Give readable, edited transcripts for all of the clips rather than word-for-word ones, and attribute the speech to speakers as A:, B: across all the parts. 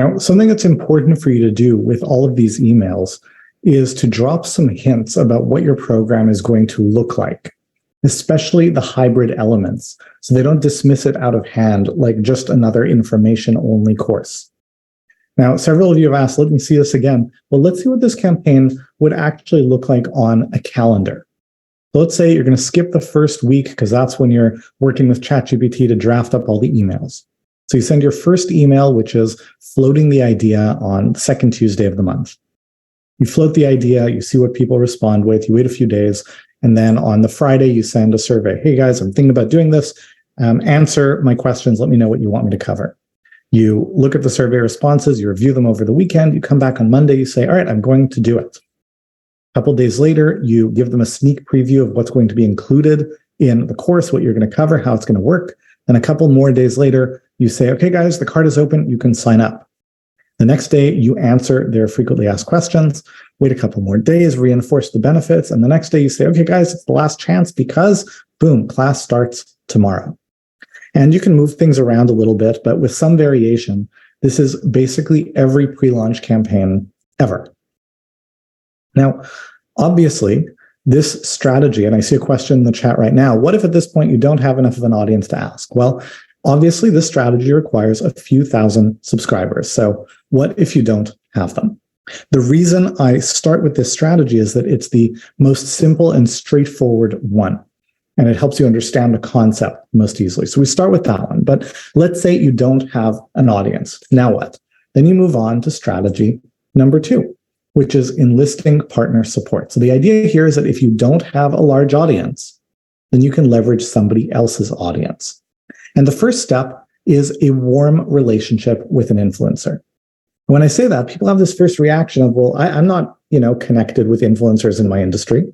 A: Now, something that's important for you to do with all of these emails is to drop some hints about what your program is going to look like, especially the hybrid elements, so they don't dismiss it out of hand like just another information-only course. Now, several of you have asked, let me see this again. Well, let's see what this campaign would actually look like on a calendar. So let's say you're going to skip the first week because that's when you're working with ChatGPT to draft up all the emails. So you send your first email, which is floating the idea on the second Tuesday of the month. You float the idea, you see what people respond with, you wait a few days, and then on the Friday, you send a survey. Hey guys, I'm thinking about doing this. Answer my questions. Let me know what you want me to cover. You look at the survey responses, you review them over the weekend, you come back on Monday, you say, all right, I'm going to do it. A couple of days later, you give them a sneak preview of what's going to be included in the course, what you're going to cover, how it's going to work. Then a couple more days later, you say, okay, guys, the card is open, you can sign up. The next day, you answer their frequently asked questions, wait a couple more days, reinforce the benefits. And the next day you say, okay, guys, it's the last chance because boom, class starts tomorrow. And you can move things around a little bit, but with some variation, this is basically every pre-launch campaign ever. Now, obviously, this strategy, and I see a question in the chat right now, what if at this point you don't have enough of an audience to ask? Well, obviously, this strategy requires a few thousand subscribers. So what if you don't have them? The reason I start with this strategy is that it's the most simple and straightforward one. And it helps you understand the concept most easily. So we start with that one. But let's say you don't have an audience. Now what? Then you move on to strategy number 2, which is enlisting partner support. So the idea here is that if you don't have a large audience, then you can leverage somebody else's audience. And the first step is a warm relationship with an influencer. When I say that, people have this first reaction of, well, I'm not, connected with influencers in my industry.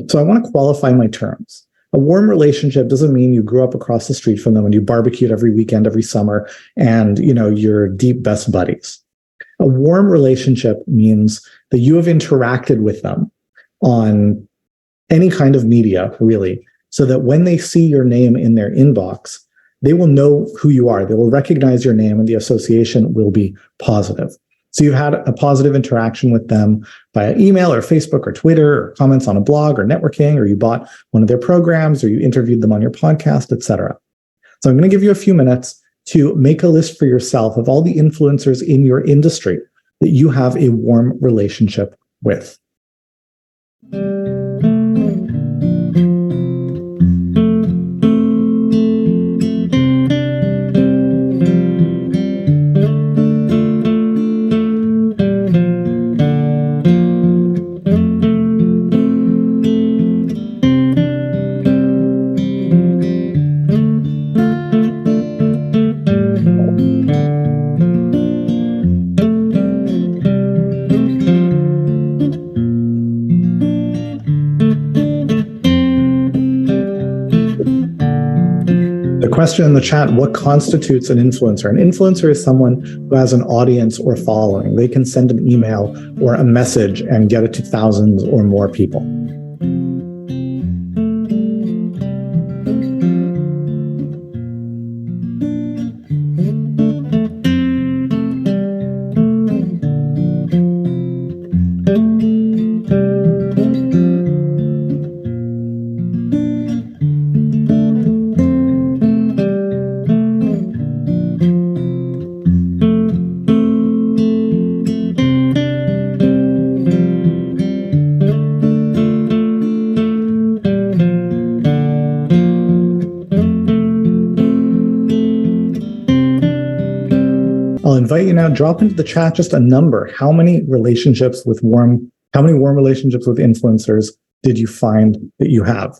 A: So I want to qualify my terms. A warm relationship doesn't mean you grew up across the street from them and you barbecued every weekend, every summer, and you're deep best buddies. A warm relationship means that you have interacted with them on any kind of media, really, so that when they see your name in their inbox, they will know who you are. They will recognize your name and the association will be positive. So you've had a positive interaction with them via email or Facebook or Twitter or comments on a blog or networking, or you bought one of their programs or you interviewed them on your podcast, etc. So I'm going to give you a few minutes to make a list for yourself of all the influencers in your industry that you have a warm relationship with. Question in the chat, what constitutes an influencer? An influencer is someone who has an audience or following. They can send an email or a message and get it to thousands or more people. I'll invite you now, drop into the chat just a number. How many warm relationships with influencers did you find that you have?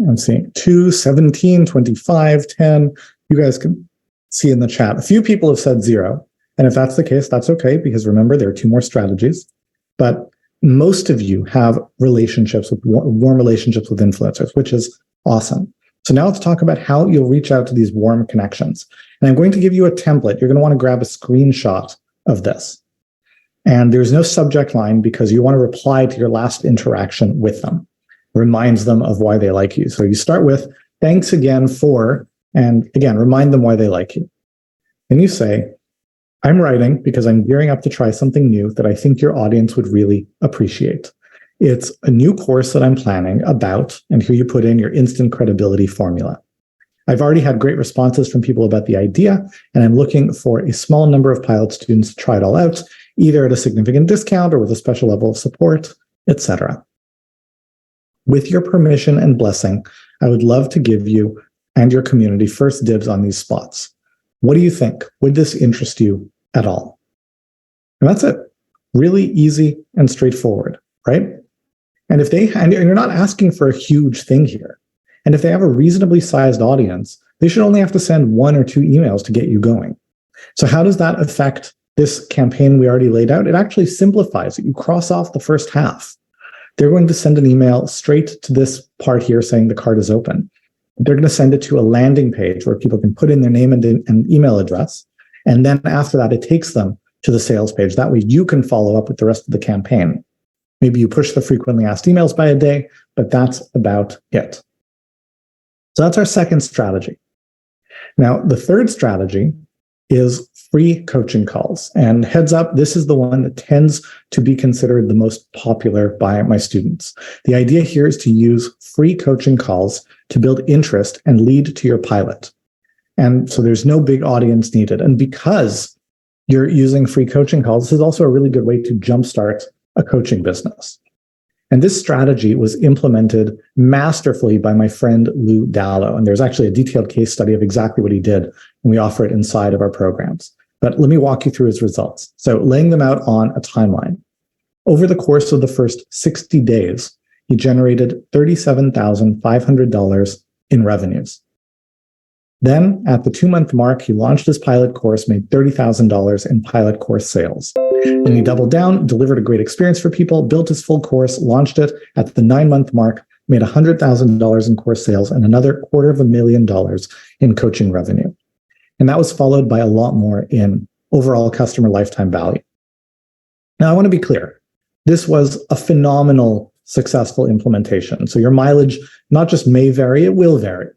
A: I'm seeing 2, 17, 25, 10. You guys can see in the chat. A few people have said 0. And if that's the case, that's okay, because remember, there are 2 more strategies. But most of you have warm relationships with influencers, which is awesome. So now let's talk about how you'll reach out to these warm connections. And I'm going to give you a template. You're going to want to grab a screenshot of this. And there's no subject line because you want to reply to your last interaction with them. Reminds them of why they like you. So you start with, thanks again for, and again, remind them why they like you. And you say, I'm writing because I'm gearing up to try something new that I think your audience would really appreciate. It's a new course that I'm planning about, and here you put in your instant credibility formula. I've already had great responses from people about the idea, and I'm looking for a small number of pilot students to try it all out, either at a significant discount or with a special level of support, etc. With your permission and blessing, I would love to give you and your community first dibs on these spots. What do you think? Would this interest you at all? And that's it. Really easy and straightforward, right? And you're not asking for a huge thing here. And if they have a reasonably sized audience, they should only have to send 1 or 2 emails to get you going. So how does that affect this campaign we already laid out? It actually simplifies it. You cross off the first half. They're going to send an email straight to this part here saying the card is open. They're going to send it to a landing page where people can put in their name and email address. And then after that, it takes them to the sales page. That way you can follow up with the rest of the campaign. Maybe you push the frequently asked emails by a day, but that's about it. So that's our second strategy. Now, the third strategy is free coaching calls. And heads up, this is the one that tends to be considered the most popular by my students. The idea here is to use free coaching calls to build interest and lead to your pilot. And so there's no big audience needed. And because you're using free coaching calls, this is also a really good way to jumpstart a coaching business. And this strategy was implemented masterfully by my friend Lou Dallow. And there's actually a detailed case study of exactly what he did, and we offer it inside of our programs. But let me walk you through his results. So laying them out on a timeline. Over the course of the first 60 days, he generated $37,500 in revenues. Then at the 2-month mark, he launched his pilot course, made $30,000 in pilot course sales. Then he doubled down, delivered a great experience for people, built his full course, launched it at the 9-month mark, made $100,000 in course sales and another $250,000 in coaching revenue. And that was followed by a lot more in overall customer lifetime value. Now, I want to be clear. This was a phenomenal, successful implementation. So your mileage not just may vary, it will vary.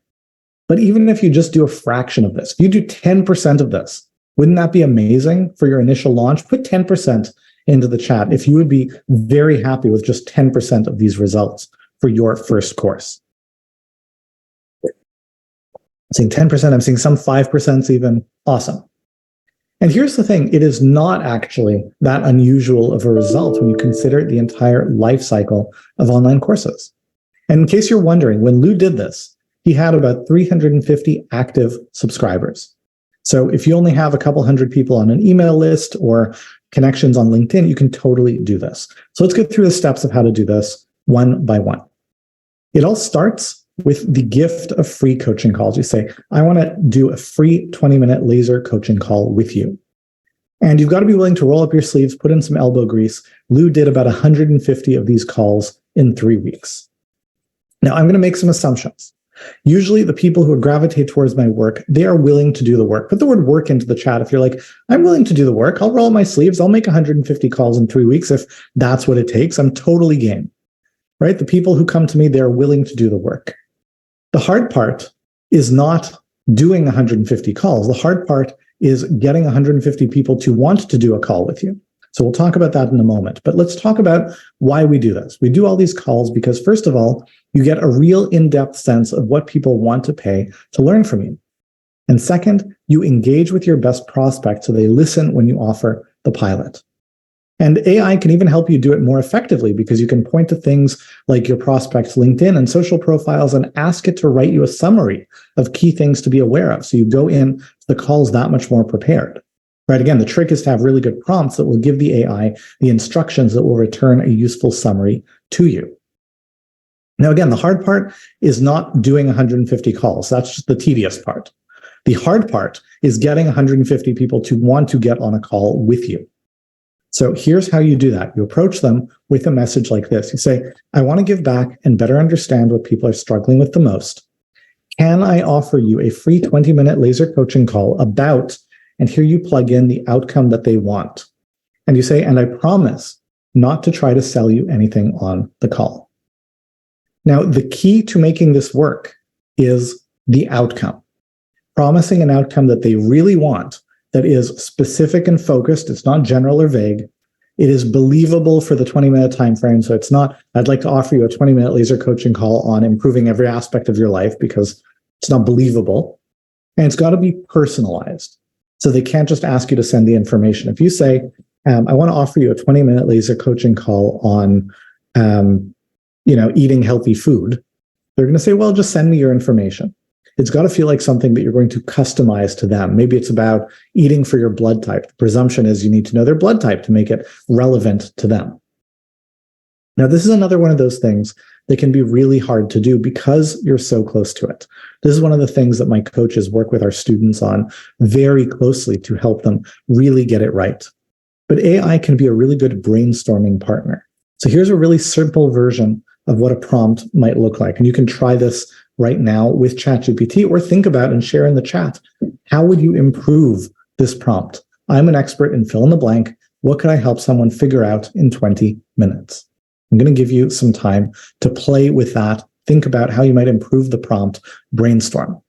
A: But even if you just do a fraction of this, if you do 10% of this, wouldn't that be amazing for your initial launch? Put 10% into the chat if you would be very happy with just 10% of these results for your first course. I'm seeing 10%, I'm seeing some 5% even. Awesome. And here's the thing, it is not actually that unusual of a result when you consider the entire life cycle of online courses. And in case you're wondering, when Lou did this, he had about 350 active subscribers. So if you only have a couple hundred people on an email list or connections on LinkedIn, you can totally do this. So let's get through the steps of how to do this one by one. It all starts with the gift of free coaching calls. You say, I want to do a free 20-minute laser coaching call with you. And you've got to be willing to roll up your sleeves, put in some elbow grease. Lou did about 150 of these calls in 3 weeks. Now, I'm going to make some assumptions. Usually the people who gravitate towards my work, they are willing to do the work. Put the word work into the chat. If you're like, I'm willing to do the work, I'll roll my sleeves. I'll make 150 calls in 3 weeks if that's what it takes. I'm totally game, right? The people who come to me, they're willing to do the work. The hard part is not doing 150 calls. The hard part is getting 150 people to want to do a call with you. So we'll talk about that in a moment. But let's talk about why we do this. We do all these calls because, first of all, you get a real in-depth sense of what people want to pay to learn from you. And second, you engage with your best prospects so they listen when you offer the pilot. And AI can even help you do it more effectively because you can point to things like your prospect's LinkedIn and social profiles and ask it to write you a summary of key things to be aware of. So you go in to the calls that much more prepared. Right? Again, the trick is to have really good prompts that will give the AI the instructions that will return a useful summary to you. Now, again, the hard part is not doing 150 calls. That's just the tedious part. The hard part is getting 150 people to want to get on a call with you. So here's how you do that. You approach them with a message like this. You say, I want to give back and better understand what people are struggling with the most. Can I offer you a free 20-minute laser coaching call about, and here you plug in the outcome that they want. And you say, and I promise not to try to sell you anything on the call. Now, the key to making this work is the outcome. Promising an outcome that they really want that is specific and focused. It's not general or vague. It is believable for the 20-minute time frame. So it's not, I'd like to offer you a 20-minute laser coaching call on improving every aspect of your life, because it's not believable. And it's got to be personalized. So they can't just ask you to send the information. If you say, I want to offer you a 20-minute laser coaching call on, eating healthy food, they're going to say, well, just send me your information. It's got to feel like something that you're going to customize to them. Maybe it's about eating for your blood type. The presumption is you need to know their blood type to make it relevant to them. Now, this is another one of those things that can be really hard to do because you're so close to it. This is one of the things that my coaches work with our students on very closely to help them really get it right. But AI can be a really good brainstorming partner. So here's a really simple version of what a prompt might look like. And you can try this right now with ChatGPT, or think about and share in the chat. How would you improve this prompt? I'm an expert in fill in the blank. What could I help someone figure out in 20 minutes? I'm going to give you some time to play with that. Think about how you might improve the prompt. Brainstorm.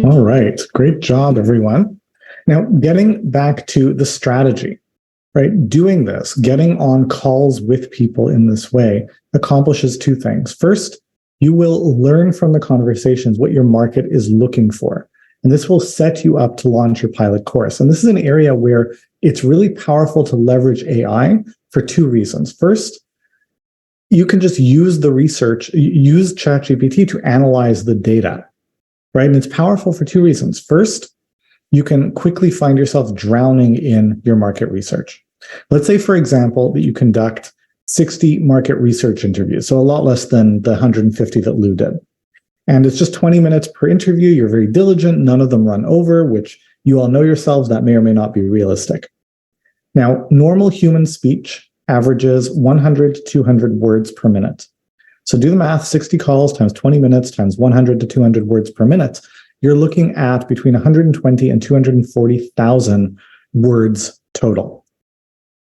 A: All right. Great job, everyone. Now, getting back to the strategy, right? Doing this, getting on calls with people in this way accomplishes two things. First, you will learn from the conversations what your market is looking for. And this will set you up to launch your pilot course. And this is an area where it's really powerful to leverage AI for two reasons. First, you can just use the research, use ChatGPT to analyze the data, right? And it's powerful for two reasons. First, you can quickly find yourself drowning in your market research. Let's say, for example, that you conduct 60 market research interviews, so a lot less than the 150 that Lou did. And it's just 20 minutes per interview. You're very diligent. None of them run over, which you all know yourselves, that may or may not be realistic. Now, normal human speech averages 100 to 200 words per minute. So do the math, 60 calls times 20 minutes times 100 to 200 words per minute. You're looking at between 120 and 240,000 words total,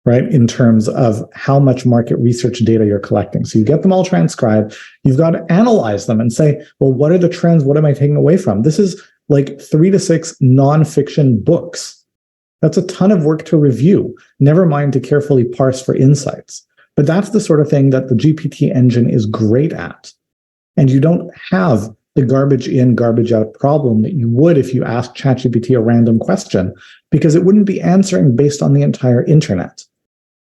A: right? In terms of how much market research data you're collecting. So you get them all transcribed. You've got to analyze them and say, well, what are the trends? What am I taking away from? This is like 3 to 6 nonfiction books. That's a ton of work to review, never mind to carefully parse for insights. But that's the sort of thing that the GPT engine is great at. And you don't have the garbage in, garbage out problem that you would if you asked ChatGPT a random question, because it wouldn't be answering based on the entire internet.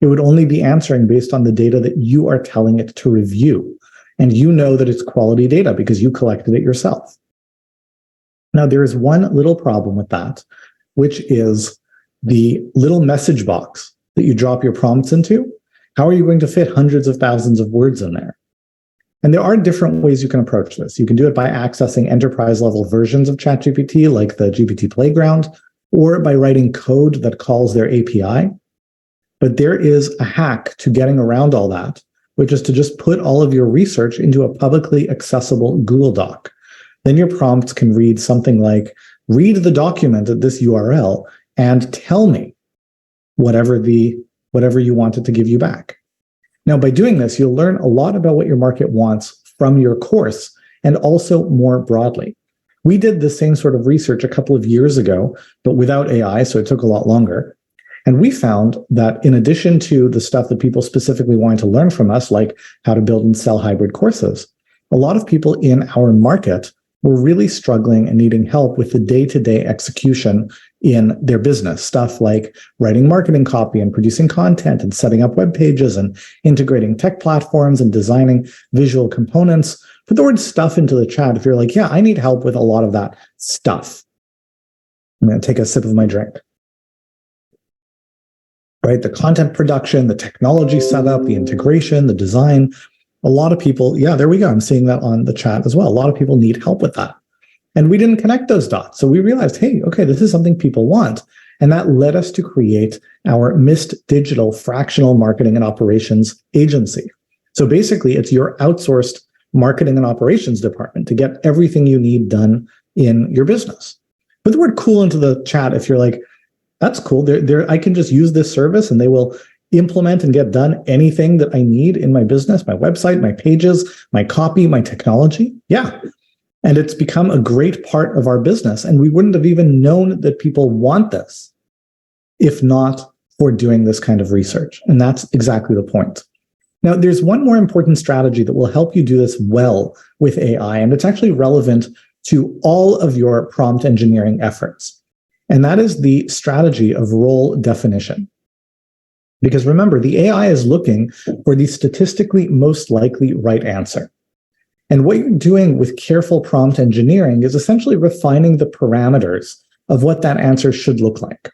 A: It would only be answering based on the data that you are telling it to review. And you know that it's quality data because you collected it yourself. Now, there is one little problem with that, which is the little message box that you drop your prompts into. How are you going to fit hundreds of thousands of words in there? And there are different ways you can approach this. You can do it by accessing enterprise level versions of ChatGPT, like the GPT Playground, or by writing code that calls their API. But there is a hack to getting around all that, which is to just put all of your research into a publicly accessible Google Doc. Then your prompts can read something like, read the document at this URL and tell me whatever you want it to give you back. Now, by doing this, you'll learn a lot about what your market wants from your course and also more broadly. We did the same sort of research a couple of years ago, but without AI, so it took a lot longer. And we found that in addition to the stuff that people specifically wanted to learn from us, like how to build and sell hybrid courses, a lot of people in our market were really struggling and needing help with the day-to-day execution in their business. Stuff like writing marketing copy and producing content and setting up web pages and integrating tech platforms and designing visual components. Put the word stuff into the chat if you're like, yeah, I need help with a lot of that stuff. I'm going to take a sip of my drink. Right? The content production, the technology setup, the integration, the design. A lot of people, yeah, there we go. I'm seeing that on the chat as well. A lot of people need help with that. And we didn't connect those dots. So we realized, hey, okay, this is something people want. And that led us to create our Mist Digital Fractional Marketing and Operations Agency. So basically, it's your outsourced marketing and operations department to get everything you need done in your business. Put the word cool into the chat if you're like, that's cool. I can just use this service and they will implement and get done anything that I need in my business, my website, my pages, my copy, my technology. Yeah. And it's become a great part of our business. And we wouldn't have even known that people want this if not for doing this kind of research. And that's exactly the point. Now, there's one more important strategy that will help you do this well with AI, and it's actually relevant to all of your prompt engineering efforts. And that is the strategy of role definition. Because remember, the AI is looking for the statistically most likely right answer. And what you're doing with careful prompt engineering is essentially refining the parameters of what that answer should look like.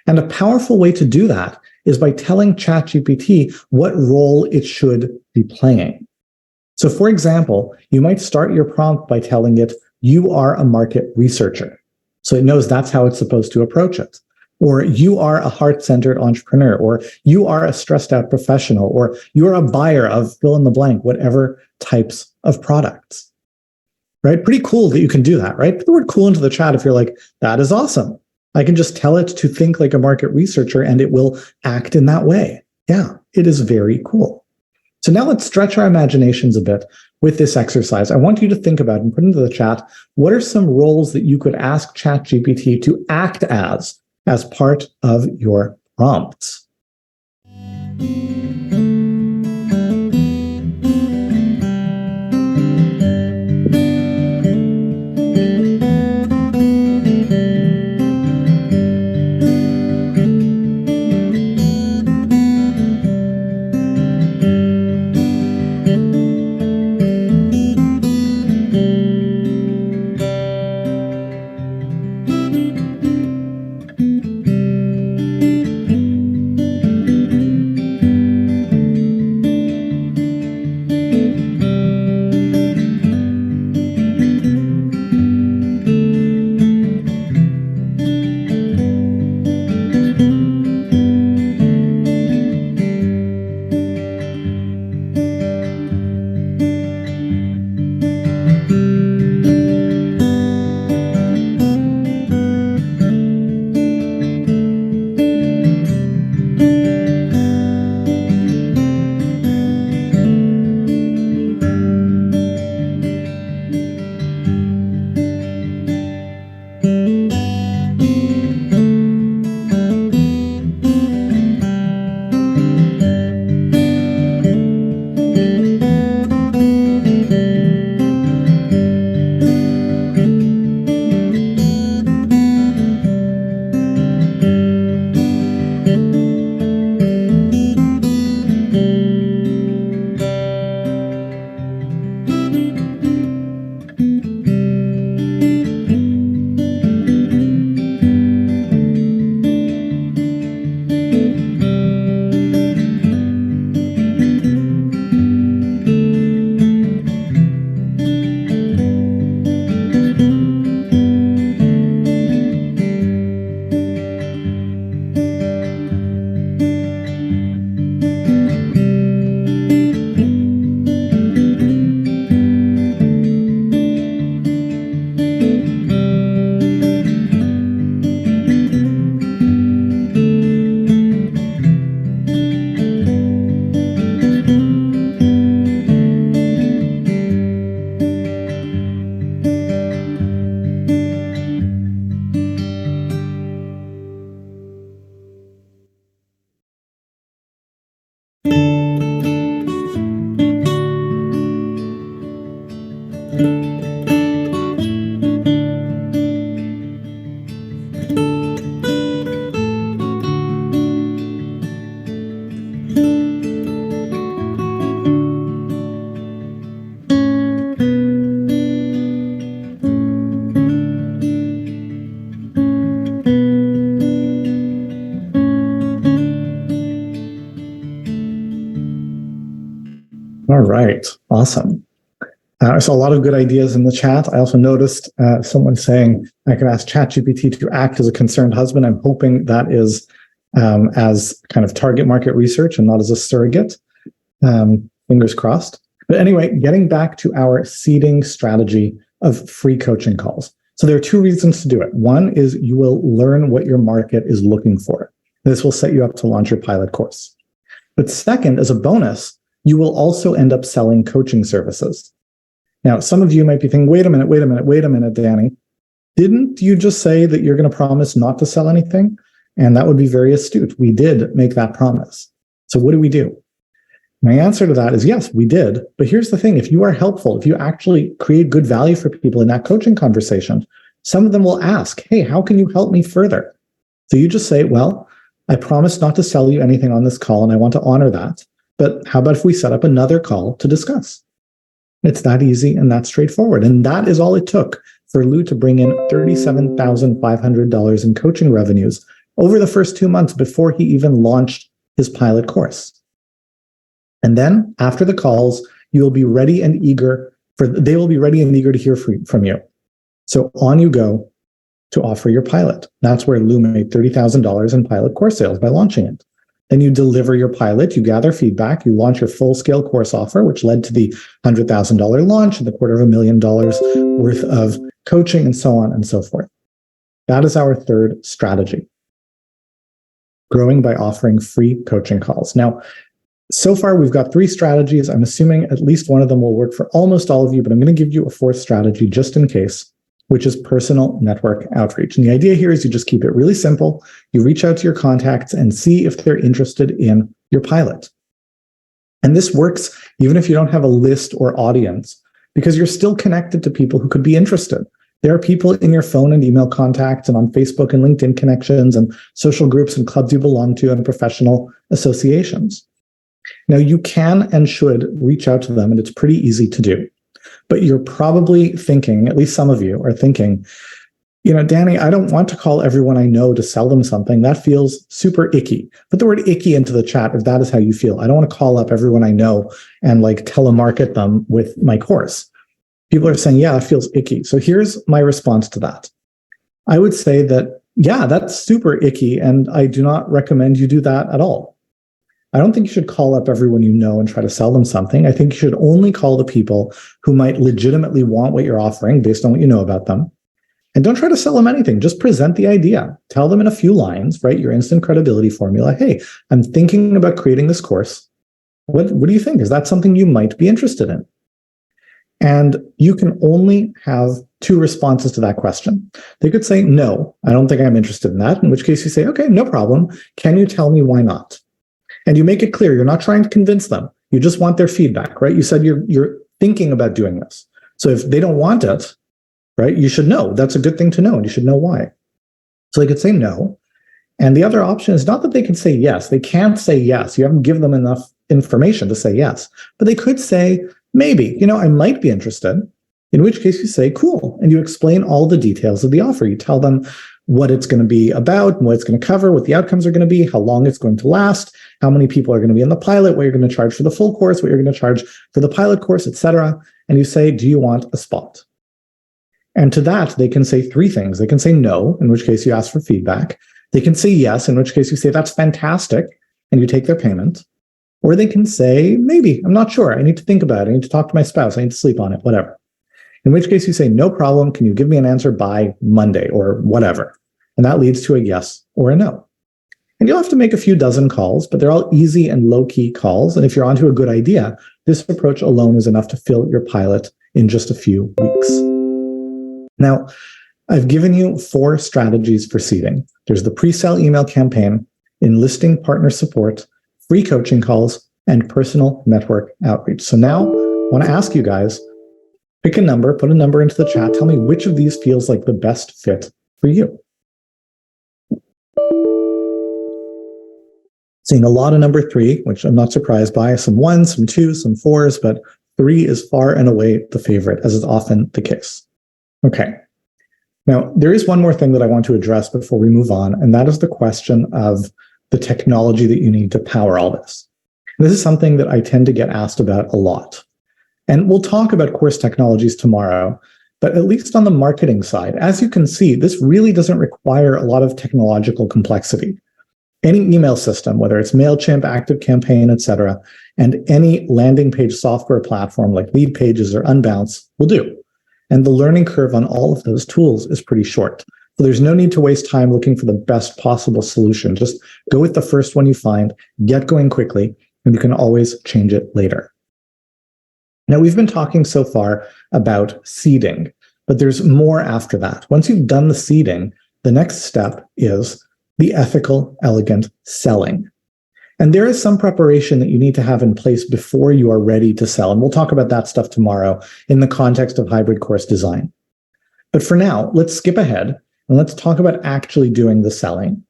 A: And a powerful way to do that is by telling ChatGPT what role it should be playing. So for example, you might start your prompt by telling it, you are a market researcher. So it knows that's how it's supposed to approach it. Or you are a heart-centered entrepreneur, or you are a stressed out professional, or you're a buyer of fill in the blank, whatever types of products, right? Pretty cool that you can do that, right? Put the word cool into the chat if you're like, that is awesome. I can just tell it to think like a market researcher and it will act in that way. Yeah, it is very cool. So now let's stretch our imaginations a bit with this exercise. I want you to think about and put into the chat, what are some roles that you could ask ChatGPT to act as part of your prompts? All right. Awesome. I saw a lot of good ideas in the chat. I also noticed someone saying I could ask ChatGPT to act as a concerned husband. I'm hoping that is as kind of target market research and not as a surrogate. Fingers crossed. But anyway, getting back to our seeding strategy of free coaching calls. So there are two reasons to do it. One is you will learn what your market is looking for. This will set you up to launch your pilot course. But second, as a bonus, you will also end up selling coaching services. Now, some of you might be thinking, wait a minute, Danny. Didn't you just say that you're going to promise not to sell anything? And that would be very astute. We did make that promise. So what do we do? My answer to that is yes, we did. But here's the thing. If you are helpful, if you actually create good value for people in that coaching conversation, some of them will ask, hey, how can you help me further? So you just say, well, I promise not to sell you anything on this call, and I want to honor that. But how about if we set up another call to discuss? It's that easy and that straightforward. And that is all it took for Lou to bring in $37,500 in coaching revenues over the first 2 months before he even launched his pilot course. And then after the calls, you will be ready and eager they will be ready and eager to hear from you. So on you go to offer your pilot. That's where Lou made $30,000 in pilot course sales by launching it. Then you deliver your pilot, you gather feedback, you launch your full-scale course offer, which led to the $100,000 launch and the $250,000 worth of coaching and so on and so forth. That is our third strategy. Growing by offering free coaching calls. Now, so far, we've got 3 strategies. I'm assuming at least one of them will work for almost all of you, but I'm going to give you a 4th strategy just in case, which is personal network outreach. And the idea here is you just keep it really simple. You reach out to your contacts and see if they're interested in your pilot. And this works even if you don't have a list or audience, because you're still connected to people who could be interested. There are people in your phone and email contacts and on Facebook and LinkedIn connections and social groups and clubs you belong to and professional associations. Now, you can and should reach out to them, and it's pretty easy to do. But you're probably thinking, at least some of you are thinking, Danny, I don't want to call everyone I know to sell them something. That feels super icky. Put the word icky into the chat if that is how you feel. I don't want to call up everyone I know and telemarket them with my course. People are saying, yeah, it feels icky. So here's my response to that. I would say that, yeah, that's super icky, and I do not recommend you do that at all. I don't think you should call up everyone you know and try to sell them something. I think you should only call the people who might legitimately want what you're offering based on what you know about them. And don't try to sell them anything. Just present the idea. Tell them in a few lines, right? Your instant credibility formula. Hey, I'm thinking about creating this course. What do you think? Is that something you might be interested in? And you can only have 2 responses to that question. They could say, no, I don't think I'm interested in that. In which case you say, okay, no problem. Can you tell me why not? And you make it clear you're not trying to convince them. You just want their feedback, right? You said you're thinking about doing this. So if they don't want it, right, you should know. That's a good thing to know, and you should know why. So they could say no. And the other option is not that they can say yes. They can't say yes. You haven't given them enough information to say yes. But they could say, maybe, I might be interested. In which case you say, cool. And you explain all the details of the offer. You tell them what it's going to be about, what it's going to cover, what the outcomes are going to be, how long it's going to last, how many people are going to be in the pilot, what you're going to charge for the full course, what you're going to charge for the pilot course, etc. And you say, do you want a spot? And to that, they can say 3 things. They can say no, in which case you ask for feedback. They can say yes, in which case you say, that's fantastic, and you take their payment. Or they can say, maybe, I'm not sure. I need to think about it. I need to talk to my spouse. I need to sleep on it, whatever. In which case you say, no problem. Can you give me an answer by Monday or whatever? And that leads to a yes or a no. And you'll have to make a few dozen calls, but they're all easy and low-key calls. And if you're onto a good idea, this approach alone is enough to fill your pilot in just a few weeks. Now, I've given you 4 strategies for seeding. There's the pre-sale email campaign, enlisting partner support, free coaching calls, and personal network outreach. So now I want to ask you guys, pick a number, put a number into the chat. Tell me which of these feels like the best fit for you. Seeing a lot of number 3, which I'm not surprised by, some 1s, some 2s, some 4s, but 3 is far and away the favorite, as is often the case. Okay. Now, there is one more thing that I want to address before we move on, and that is the question of the technology that you need to power all this. This is something that I tend to get asked about a lot. And we'll talk about course technologies tomorrow, but at least on the marketing side, as you can see, this really doesn't require a lot of technological complexity. Any email system, whether it's MailChimp, ActiveCampaign, etc., and any landing page software platform like Leadpages or Unbounce will do. And the learning curve on all of those tools is pretty short. So there's no need to waste time looking for the best possible solution. Just go with the first one you find, get going quickly, and you can always change it later. Now, we've been talking so far about seeding, but there's more after that. Once you've done the seeding, the next step is the ethical, elegant selling. And there is some preparation that you need to have in place before you are ready to sell. And we'll talk about that stuff tomorrow in the context of hybrid course design. But for now, let's skip ahead and let's talk about actually doing the selling.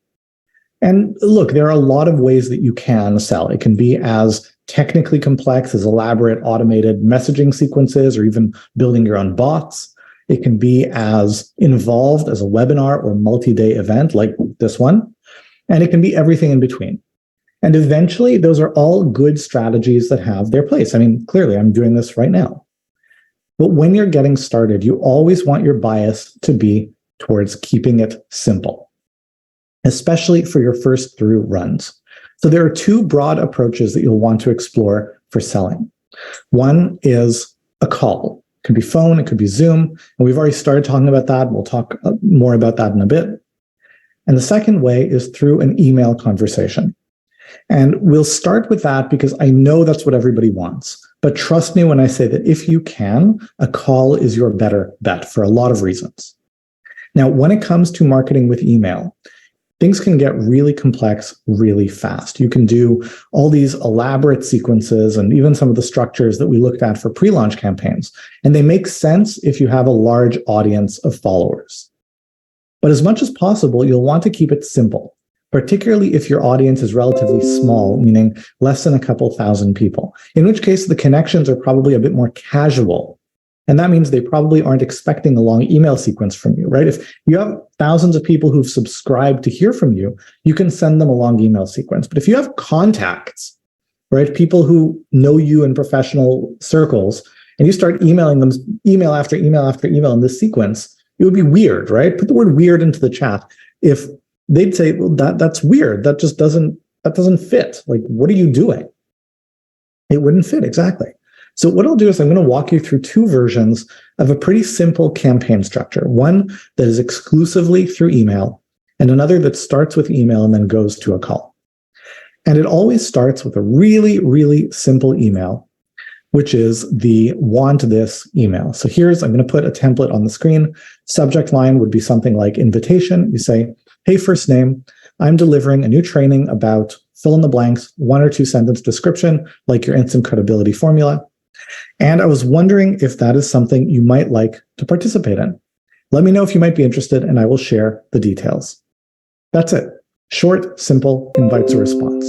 A: And look, there are a lot of ways that you can sell. It can be as technically complex as elaborate automated messaging sequences or even building your own bots. It can be as involved as a webinar or multi-day event like this one. And it can be everything in between. And eventually, those are all good strategies that have their place. I mean, clearly, I'm doing this right now. But when you're getting started, you always want your bias to be towards keeping it simple, especially for your first through runs. So there are two broad approaches that you'll want to explore for selling. One is a call. It could be phone, it could be Zoom, and we've already started talking about that. We'll talk more about that in a bit. And the second way is through an email conversation. And we'll start with that because I know that's what everybody wants. But trust me when I say that if you can, a call is your better bet for a lot of reasons. Now, when it comes to marketing with email, things can get really complex really fast. You can do all these elaborate sequences and even some of the structures that we looked at for pre-launch campaigns. And they make sense if you have a large audience of followers. But as much as possible, you'll want to keep it simple, particularly if your audience is relatively small, meaning less than a couple thousand people, in which case the connections are probably a bit more casual. And that means they probably aren't expecting a long email sequence from you, right? If you have thousands of people who've subscribed to hear from you, you can send them a long email sequence. But if you have contacts, right, people who know you in professional circles, and you start emailing them email after email after email in this sequence, it would be weird, right? Put the word weird into the chat. If they'd say, well, that's weird. That doesn't fit. Like, what are you doing? It wouldn't fit, exactly. So what I'll do is I'm going to walk you through two versions of a pretty simple campaign structure. One that is exclusively through email, and another that starts with email and then goes to a call. And it always starts with a really, really simple email, which is the want this email. So I'm going to put a template on the screen. Subject line would be something like invitation. You say, hey, first name, I'm delivering a new training about fill in the blanks, 1 or 2 sentence description, like your instant credibility formula. And I was wondering if that is something you might like to participate in. Let me know if you might be interested, and I will share the details. That's it. Short, simple, invites a response.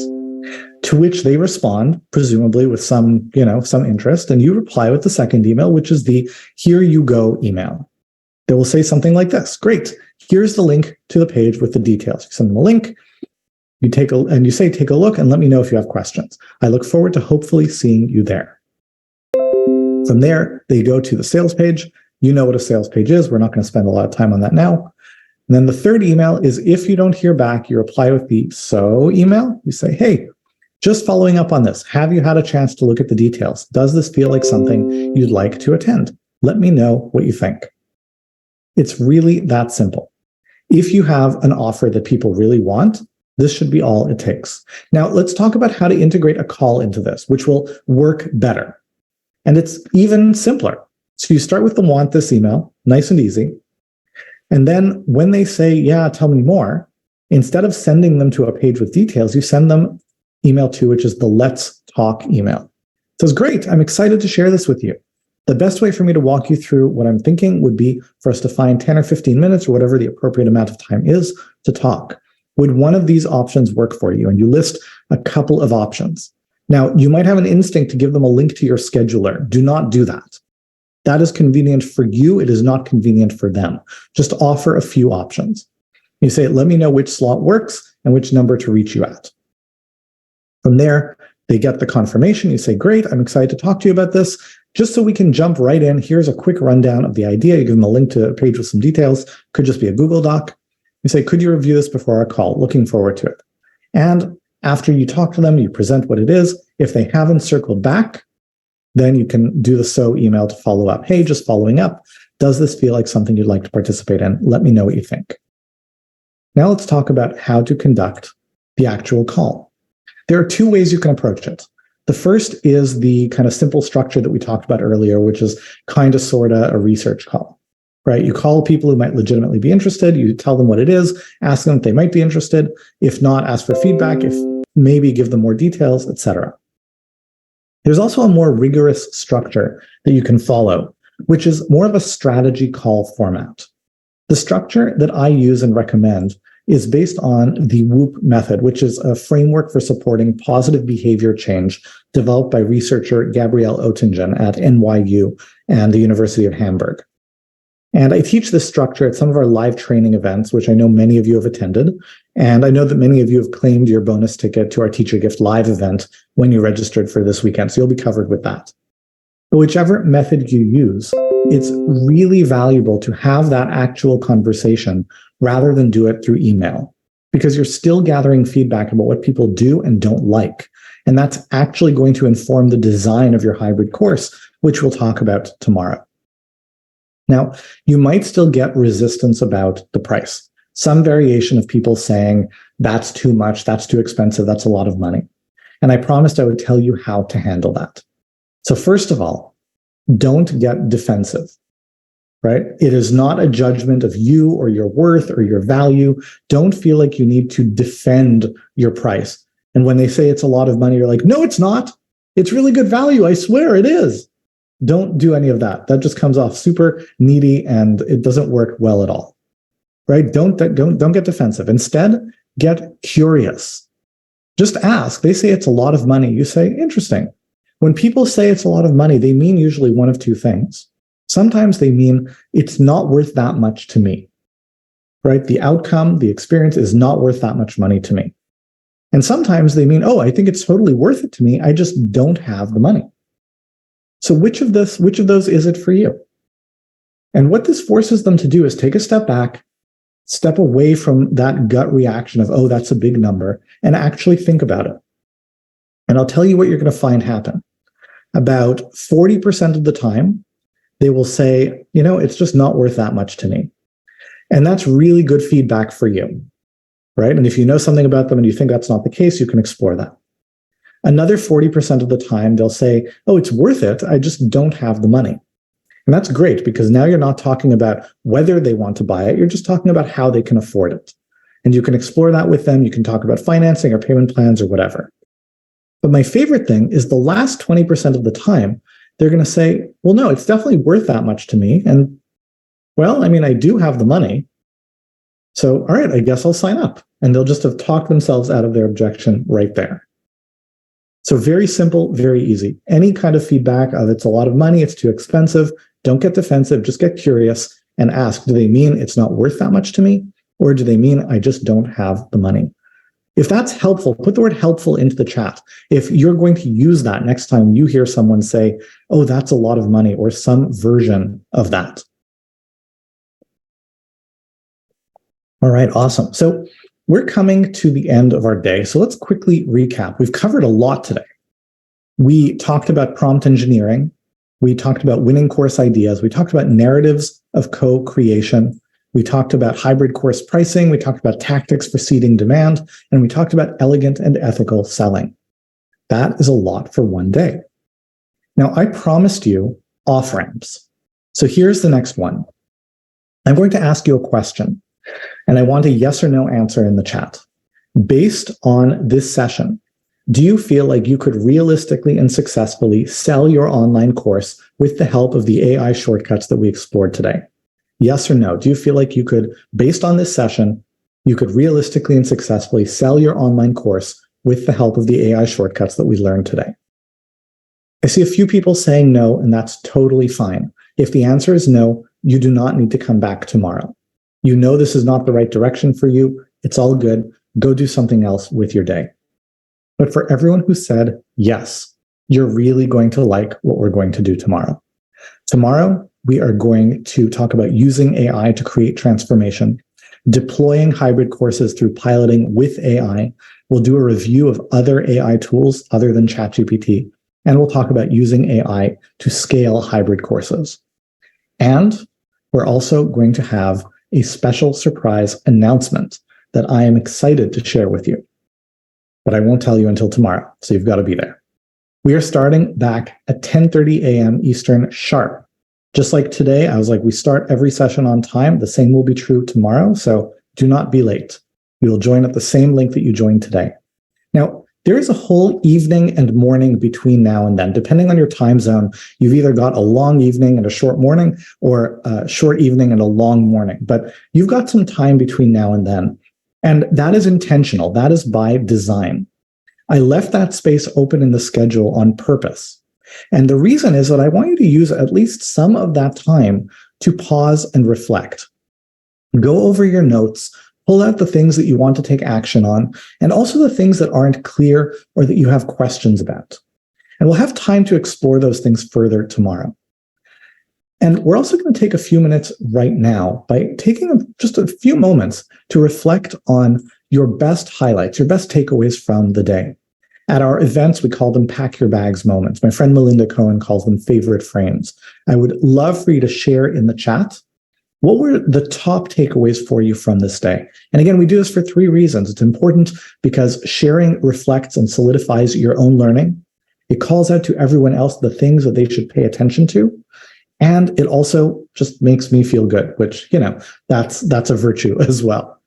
A: To which they respond, presumably with some interest, and you reply with the second email, which is the here you go email. They will say something like this. Great. Here's the link to the page with the details. You send them a link. You say, take a look and let me know if you have questions. I look forward to hopefully seeing you there. From there, they go to the sales page. You know what a sales page is. We're not going to spend a lot of time on that now. And then the third email is if you don't hear back, you reply with the so email. You say, hey, just following up on this. Have you had a chance to look at the details? Does this feel like something you'd like to attend? Let me know what you think. It's really that simple. If you have an offer that people really want, this should be all it takes. Now, let's talk about how to integrate a call into this, which will work better. And it's even simpler. So you start with the want this email, nice and easy. And then when they say, yeah, tell me more, instead of sending them to a page with details, you send them email 2, which is the let's talk email. It says, great, I'm excited to share this with you. The best way for me to walk you through what I'm thinking would be for us to find 10 or 15 minutes or whatever the appropriate amount of time is to talk. Would one of these options work for you? And you list a couple of options. Now, you might have an instinct to give them a link to your scheduler. Do not do that. That is convenient for you. It is not convenient for them. Just offer a few options. You say, let me know which slot works and which number to reach you at. From there, They get the confirmation. You say, great, I'm excited to talk to you about this. Just so we can jump right in, here's a quick rundown of the idea. You give them a link to a page with some details. Could just be a Google Doc. You say, could you review this before our call? Looking forward to it. And after you talk to them, you present what it is. If they haven't circled back, then you can do the so email to follow up. Hey, just following up. Does this feel like something you'd like to participate in? Let me know what you think. Now let's talk about how to conduct the actual call. There are two ways you can approach it. The first is the kind of simple structure that we talked about earlier, which is kind of sort of a research call, right? You call people who might legitimately be interested. You tell them what it is, ask them if they might be interested. If not, ask for feedback. If maybe give them more details, etc. There's also a more rigorous structure that you can follow, which is more of a strategy call format. The structure that I use and recommend is based on the WHOOP method, which is a framework for supporting positive behavior change developed by researcher Gabrielle Oettingen at NYU and the University of Hamburg. And I teach this structure at some of our live training events, which I know many of you have attended. And I know that many of you have claimed your bonus ticket to our Teacher Gift Live event when you registered for this weekend. So you'll be covered with that. But whichever method you use, it's really valuable to have that actual conversation rather than do it through email, because you're still gathering feedback about what people do and don't like. And that's actually going to inform the design of your hybrid course, which we'll talk about tomorrow. Now, you might still get resistance about the price. Some variation of people saying, that's too much, that's too expensive, that's a lot of money. And I promised I would tell you how to handle that. So first of all, don't get defensive, right? It is not a judgment of you or your worth or your value. Don't feel like you need to defend your price. And when they say it's a lot of money, you're like, no, it's not. It's really good value. I swear it is. Don't do any of that. That just comes off super needy and it doesn't work well at all, right? Don't get defensive. Instead, get curious. Just ask. They say it's a lot of money. You say, interesting. When people say it's a lot of money, they mean usually one of two things. Sometimes they mean it's not worth that much to me, right? The outcome, the experience is not worth that much money to me. And sometimes they mean, oh, I think it's totally worth it to me. I just don't have the money. So which of those is it for you? And what this forces them to do is take a step back, step away from that gut reaction of, oh, that's a big number, and actually think about it. And I'll tell you what you're going to find happen. About 40% of the time, they will say, it's just not worth that much to me. And that's really good feedback for you, right? And if you know something about them and you think that's not the case, you can explore that. Another 40% of the time, they'll say, oh, it's worth it. I just don't have the money. And that's great because now you're not talking about whether they want to buy it. You're just talking about how they can afford it. And you can explore that with them. You can talk about financing or payment plans or whatever. But my favorite thing is the last 20% of the time, they're going to say, well, no, it's definitely worth that much to me. And well, I do have the money. So, all right, I guess I'll sign up. And they'll just have talked themselves out of their objection right there. So very simple, very easy. Any kind of feedback of it's a lot of money, it's too expensive, don't get defensive, just get curious and ask, do they mean it's not worth that much to me? Or do they mean I just don't have the money? If that's helpful, put the word helpful into the chat. If you're going to use that next time you hear someone say, oh, that's a lot of money, or some version of that. All right, awesome. So we're coming to the end of our day. So let's quickly recap. We've covered a lot today. We talked about prompt engineering. We talked about winning course ideas. We talked about narratives of co-creation. We talked about hybrid course pricing. We talked about tactics for seeding demand. And we talked about elegant and ethical selling. That is a lot for one day. Now, I promised you off-ramps. So here's the next one. I'm going to ask you a question, and I want a yes or no answer in the chat. Based on this session, do you feel like you could realistically and successfully sell your online course with the help of the AI shortcuts that we explored today? Yes or no? Do you feel like you could, based on this session, you could realistically and successfully sell your online course with the help of the AI shortcuts that we learned today? I see a few people saying no, and that's totally fine. If the answer is no, you do not need to come back tomorrow. You know this is not the right direction for you. It's all good. Go do something else with your day. But for everyone who said yes, you're really going to like what we're going to do tomorrow. Tomorrow, we are going to talk about using AI to create transformation, deploying hybrid courses through piloting with AI. We'll do a review of other AI tools other than ChatGPT, and we'll talk about using AI to scale hybrid courses. And we're also going to have a special surprise announcement that I am excited to share with you. But I won't tell you until tomorrow, so you've got to be there. We are starting back at 10:30 a.m. Eastern sharp. Just like today, I was like, we start every session on time. The same will be true tomorrow, so do not be late. You will join at the same link that you joined today. Now, there is a whole evening and morning between now and then. Depending on your time zone, you've either got a long evening and a short morning, or a short evening and a long morning. But you've got some time between now and then. And that is intentional. That is by design. I left that space open in the schedule on purpose. And the reason is that I want you to use at least some of that time to pause and reflect. Go over your notes, pull out the things that you want to take action on, and also the things that aren't clear or that you have questions about. And we'll have time to explore those things further tomorrow. And we're also going to take a few minutes right now by taking just a few moments to reflect on your best highlights, your best takeaways from the day. At our events, we call them pack your bags moments. My friend Melinda Cohen calls them favorite frames. I would love for you to share in the chat what were the top takeaways for you from this day. And again, we do this for 3 reasons. It's important because sharing reflects and solidifies your own learning. It calls out to everyone else the things that they should pay attention to. And it also just makes me feel good, which, that's a virtue as well.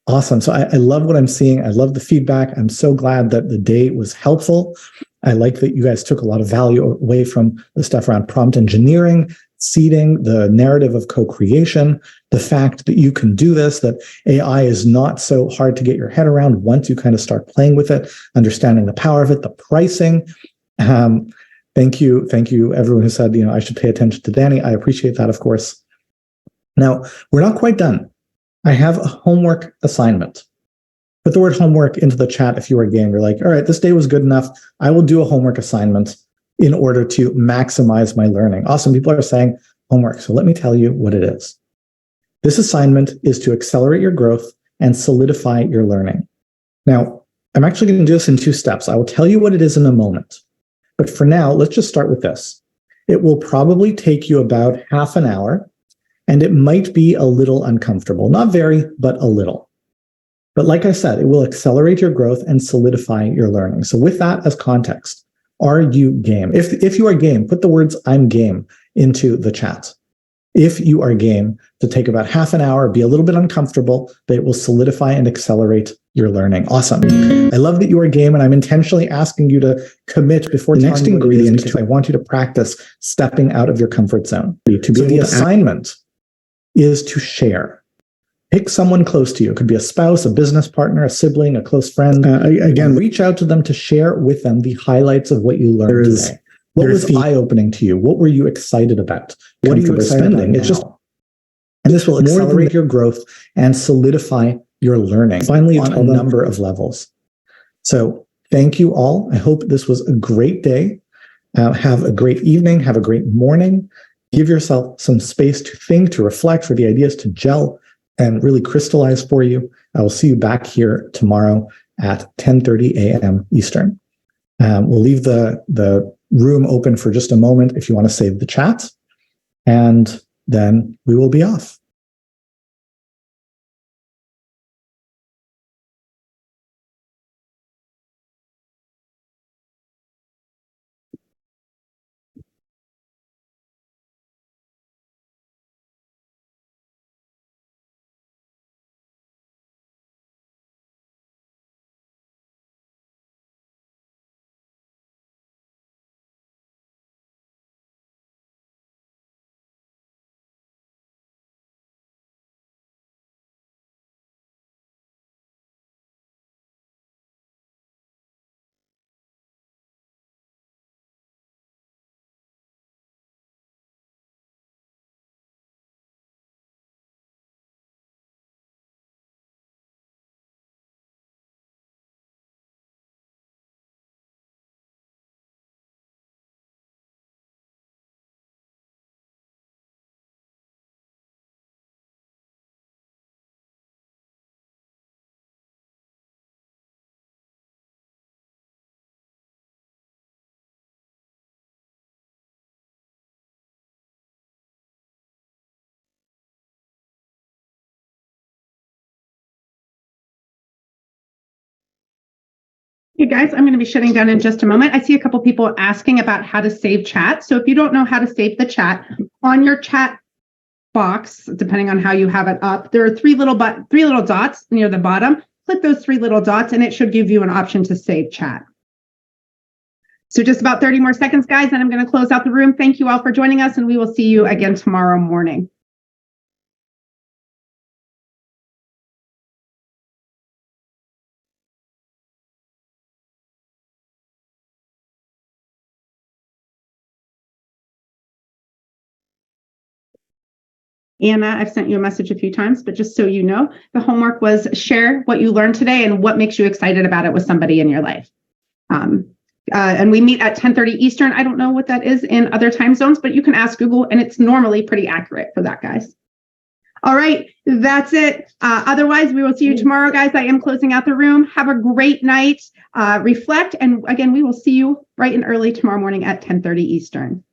A: Awesome. So I love what I'm seeing. I love the feedback. I'm so glad that the day was helpful. I like that you guys took a lot of value away from the stuff around prompt engineering, seeding the narrative of co-creation, the fact that you can do this, that AI is not so hard to get your head around once you kind of start playing with it, understanding the power of it, the pricing. Thank you, everyone who said, I should pay attention to Danny. I appreciate that, of course. Now, we're not quite done. I have a homework assignment. Put the word homework into the chat if you are game. You're like, all right, this day was good enough. I will do a homework assignment in order to maximize my learning. Awesome. People are saying homework. So let me tell you what it is. This assignment is to accelerate your growth and solidify your learning. Now, I'm actually going to do this in 2 steps. I will tell you what it is in a moment. But for now, let's just start with this. It will probably take you about half an hour, and it might be a little uncomfortable. Not very, but a little. But like I said, it will accelerate your growth and solidify your learning. So with that as context, are you game? If you are game, put the words "I'm game" into the chat. If you are game to take about half an hour, be a little bit uncomfortable, but it will solidify and accelerate your learning. Awesome. I love that you are game, and I'm intentionally asking you to commit before the next ingredient because I want you to practice stepping out of your comfort zone. So the assignment is to share. Pick someone close to you. It could be a spouse, a business partner, a sibling, a close friend. Again, reach out to them to share with them the highlights of what you learned today. What was eye-opening to you? What were you excited about? What are you excited about? It's just, and this will accelerate your growth and solidify your learning. Finally, on a number of levels. So thank you all. I hope this was a great day. Have a great evening. Have a great morning. Give yourself some space to think, to reflect, for the ideas to gel and really crystallize for you. I will see you back here tomorrow at 10:30 a.m. Eastern. We'll leave the room open for just a moment if you want to save the chat, and then we will be off.
B: guys, I'm going to be shutting down in just a moment. I see a couple people asking about how to save chat. So if you don't know how to save the chat, on your chat box, depending on how you have it up, there are three little dots near the bottom. Click those three little dots and it should give you an option to save chat. So just about 30 more seconds, guys, and I'm going to close out the room. Thank you all for joining us, and we will see you again tomorrow morning. Anna, I've sent you a message a few times, but just so you know, the homework was share what you learned today and what makes you excited about it with somebody in your life. And we meet at 10:30 Eastern. I don't know what that is in other time zones, but you can ask Google, and it's normally pretty accurate for that, guys. All right, that's it. Otherwise, we will see you tomorrow, guys. I am closing out the room. Have a great night. Reflect, and again, we will see you bright and early tomorrow morning at 10:30 Eastern.